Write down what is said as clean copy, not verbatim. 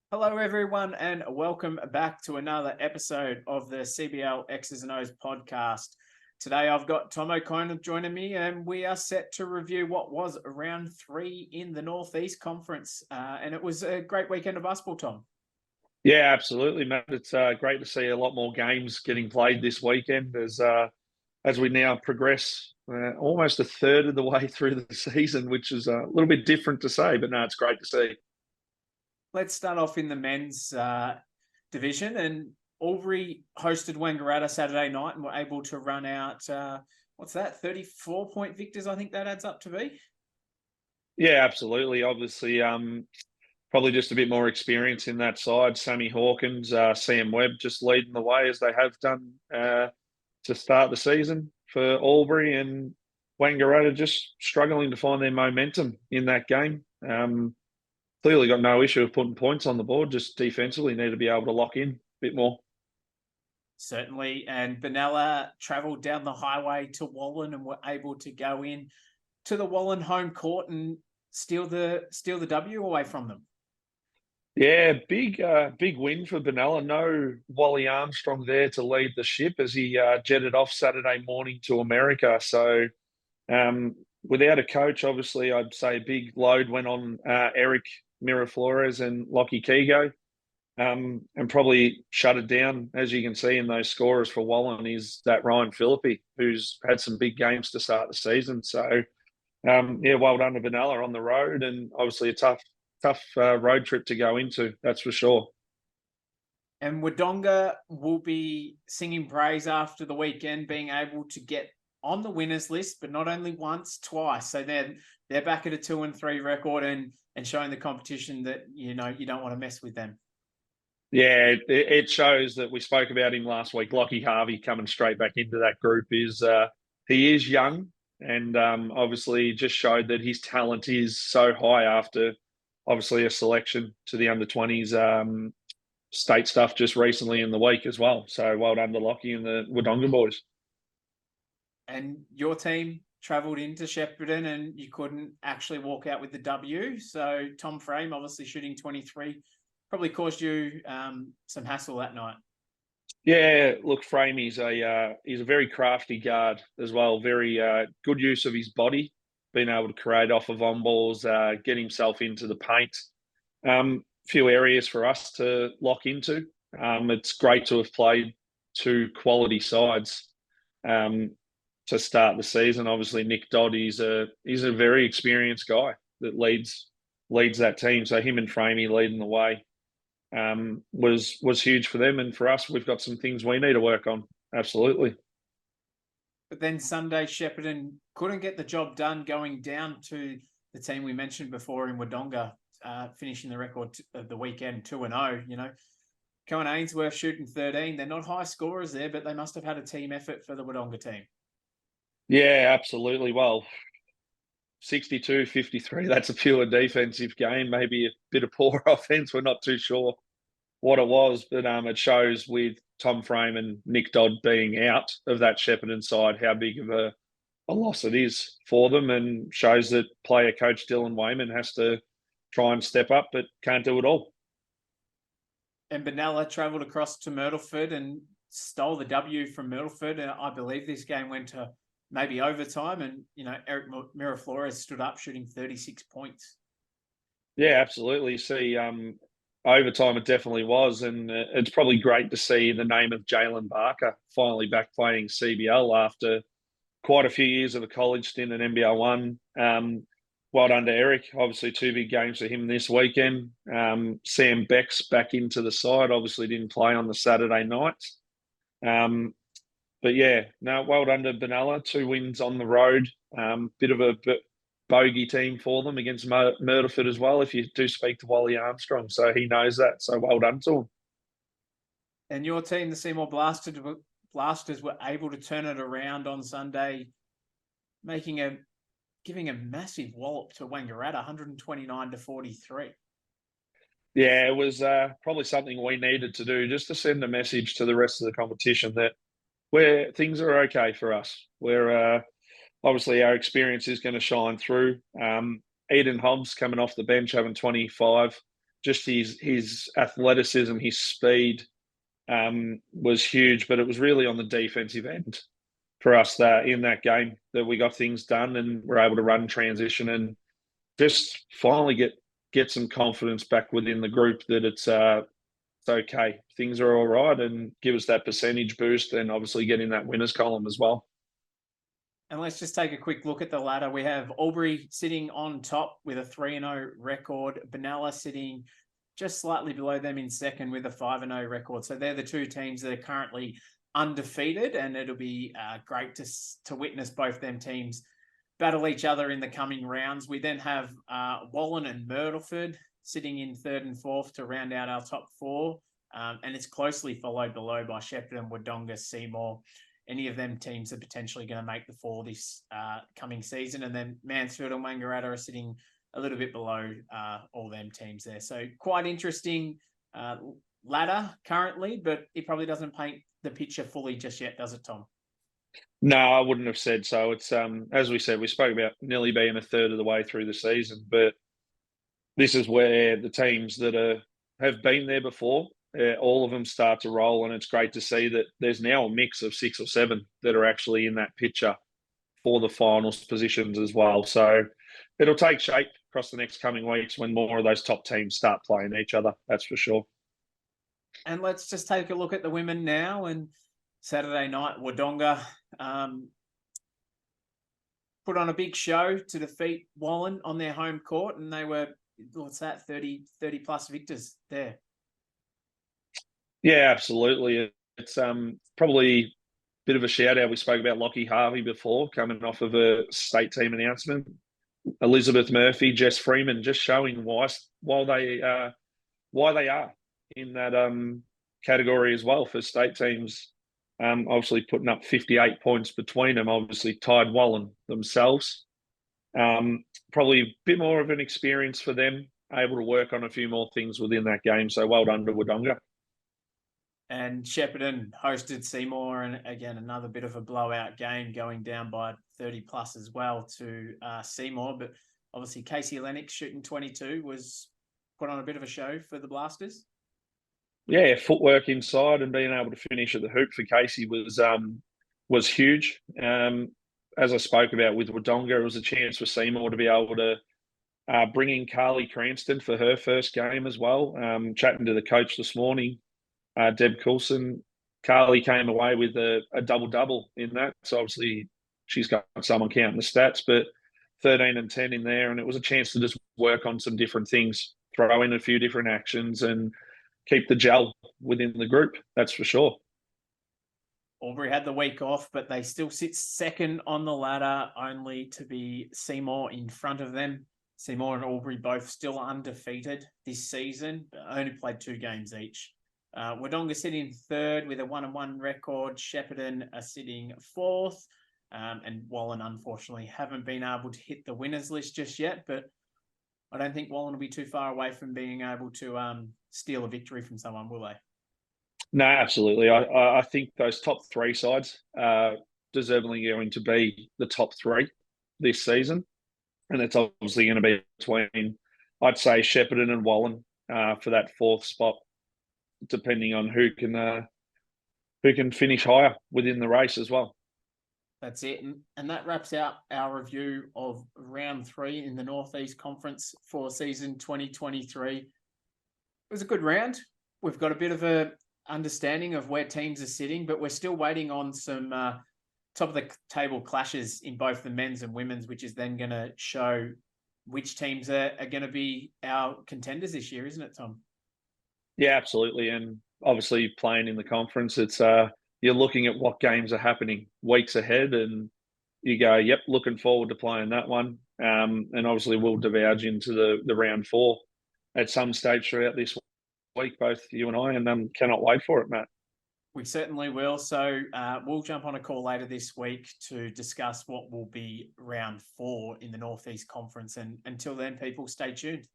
Hello, everyone, and welcome back to another episode of the CBL X's and O's podcast. Today, I've got Tom O'Connor joining me, and we are set to review what was round 3 in the Northeast Conference. And it was a great weekend of basketball, Tom. Yeah, absolutely, Matt. It's great to see a lot more games getting played this weekend as we now progress almost a third of the way through the season, which is a little bit different to say, but no, it's great to see. Let's start off in the men's division, and Albury hosted Wangaratta Saturday night and were able to run out, 34-point victors, I think that adds up to be? Yeah, absolutely. Obviously, probably just a bit more experience in that side. Sammy Hawkins, Sam Webb just leading the way as they have done to start the season for Albury, and Wangaratta just struggling to find their momentum in that game. Clearly got no issue of putting points on the board, just defensively need to be able to lock in a bit more. Certainly, and Benalla travelled down the highway to Wallen and were able to go in to the Wallen home court and steal the W away from them. Yeah, big win for Benalla. No Wally Armstrong there to lead the ship as he jetted off Saturday morning to America. So without a coach, obviously, I'd say big load went on Eric Miraflores and Lockie Kigo, and probably shut it down. As you can see in those scorers for Wallen is that Ryan Philippi, who's had some big games to start the season. So yeah, well done to Benalla on the road, and obviously a tough road trip to go into, that's for sure. And Wodonga will be singing praise after the weekend, being able to get on the winners list, but not only once, twice. So they're back at a 2-3 record and showing the competition that you don't want to mess with them. Yeah, it shows that we spoke about him last week. Lockie Harvey coming straight back into that group is he is young, and obviously just showed that his talent is so high after obviously a selection to the under-20s state stuff just recently in the week as well. So well done to Lockie and the Wodonga boys. And your team travelled into Shepparton and you couldn't actually walk out with the W. So Tom Frame, obviously shooting 23, probably caused you some hassle that night. Yeah, look, Frame, he's a very crafty guard as well. Very good use of his body, being able to create off of on balls, get himself into the paint. Few areas for us to lock into. It's great to have played two quality sides to start the season. Obviously, Nick Dodd is a very experienced guy that leads that team. So him and Framey leading the way was huge for them, and for us, we've got some things we need to work on. Absolutely. But then Sunday, Shepparton couldn't get the job done, going down to the team we mentioned before in Wodonga, finishing the record of the weekend 2-0. Cohen Ainsworth shooting 13. They're not high scorers there, but they must have had a team effort for the Wodonga team. Yeah, absolutely. Well, 62-53, that's a pure defensive game. Maybe a bit of poor offense. We're not too sure what it was, but it shows with Tom Frame and Nick Dodd being out of that Shepparton side how big of a loss it is for them, and shows that player coach Dylan Wayman has to try and step up, but can't do it all. And Benalla travelled across to Myrtleford and stole the W from Myrtleford. And I believe this game went to maybe overtime, and Eric Miraflores stood up shooting 36 points. Yeah, absolutely. You see, overtime it definitely was, and it's probably great to see the name of Jalen Barker finally back playing CBL after quite a few years of a college stint at NBL one. Well done to Eric. Obviously, two big games for him this weekend. Sam Beck's back into the side. Obviously, didn't play on the Saturday night. But yeah, no, well done to Benalla. 2 wins on the road. Bit of a bogey team for them against Myrtleford as well, if you do speak to Wally Armstrong. So he knows that. So well done to him. And your team, the Seymour Blasters, were able to turn it around on Sunday, giving a massive wallop to Wangaratta, 129-43. Yeah, it was probably something we needed to do just to send a message to the rest of the competition that things are okay for us. We're obviously our experience is going to shine through. Eden Hobbs coming off the bench having 25. just his athleticism, his speed was huge. But it was really on the defensive end for us that in that game that we got things done and were able to run transition and just finally get some confidence back within the group that it's okay, things are all right, and give us that percentage boost, and obviously get in that winners column as well. And let's just take a quick look at the ladder. We have Albury sitting on top with a 3-0 record. Benalla sitting just slightly below them in second with a 5-0 record. So they're the two teams that are currently undefeated, and it'll be great to witness both them teams battle each other in the coming rounds. We then have Wallen and Myrtleford sitting in third and fourth to round out our top four. And it's closely followed below by Shepparton, Wodonga, Seymour. Any of them teams are potentially going to make the four this coming season. And then Mansfield and Wangaratta are sitting a little bit below all them teams there. So quite interesting ladder currently, but it probably doesn't paint the picture fully just yet, does it, Tom? No, I wouldn't have said so. It's as we said, we spoke about nearly being a third of the way through the season, but this is where the teams that have been there before, all of them start to roll, and it's great to see that there's now a mix of 6 or 7 that are actually in that picture for the finals positions as well. So it'll take shape across the next coming weeks when more of those top teams start playing each other. That's for sure. And let's just take a look at the women now. And Saturday night, Wodonga put on a big show to defeat Wallen on their home court, and they were, 30 plus victors there. Yeah, absolutely. It's probably a bit of a shout out. We spoke about Lockie Harvey before, coming off of a state team announcement. Elizabeth Murphy, Jess Freeman, just showing why they are in that category as well for state teams. Obviously putting up 58 points between them, obviously tied Wallen themselves. Probably a bit more of an experience for them, able to work on a few more things within that game. So well done to Wodonga. And Shepparton hosted Seymour, and again, another bit of a blowout game, going down by 30 plus as well to Seymour. But obviously Casey Lennox shooting 22 was put on a bit of a show for the Blasters. Yeah, footwork inside and being able to finish at the hoop for Casey was huge. As I spoke about with Wodonga, it was a chance for Seymour to be able to bring in Carly Cranston for her first game as well. Chatting to the coach this morning, Deb Coulson, Carly came away with a double-double in that. So obviously she's got someone counting the stats, but 13 and 10 in there. And it was a chance to just work on some different things, throw in a few different actions and keep the gel within the group. That's for sure. Albury had the week off, but they still sit second on the ladder, only to be Seymour in front of them. Seymour and Albury both still undefeated this season, but only played 2 games each. Wodonga sitting third with a 1-1 record. Shepparton are sitting fourth. And Wallen, unfortunately, haven't been able to hit the winners list just yet, but I don't think Wallen will be too far away from being able to steal a victory from someone, will they? No, absolutely. I think those top 3 sides are deservingly going to be the top 3 this season. And it's obviously going to be between, I'd say, Shepparton and Wallen for that 4th spot, depending on who can finish higher within the race as well. That's it. And that wraps out our review of round 3 in the Northeast Conference for season 2023. It was a good round. We've got a bit of a understanding of where teams are sitting, but we're still waiting on some top of the table clashes in both the men's and women's, which is then going to show which teams are going to be our contenders this year, isn't it, Tom? Yeah, absolutely. And obviously playing in the conference, it's you're looking at what games are happening weeks ahead and you go, yep, looking forward to playing that one. And obviously we'll diverge into the round 4 at some stage throughout this week, both you and I, and cannot wait for it, Matt. We certainly will. So we'll jump on a call later this week to discuss what will be round 4 in the Northeast Conference. And until then, people, stay tuned.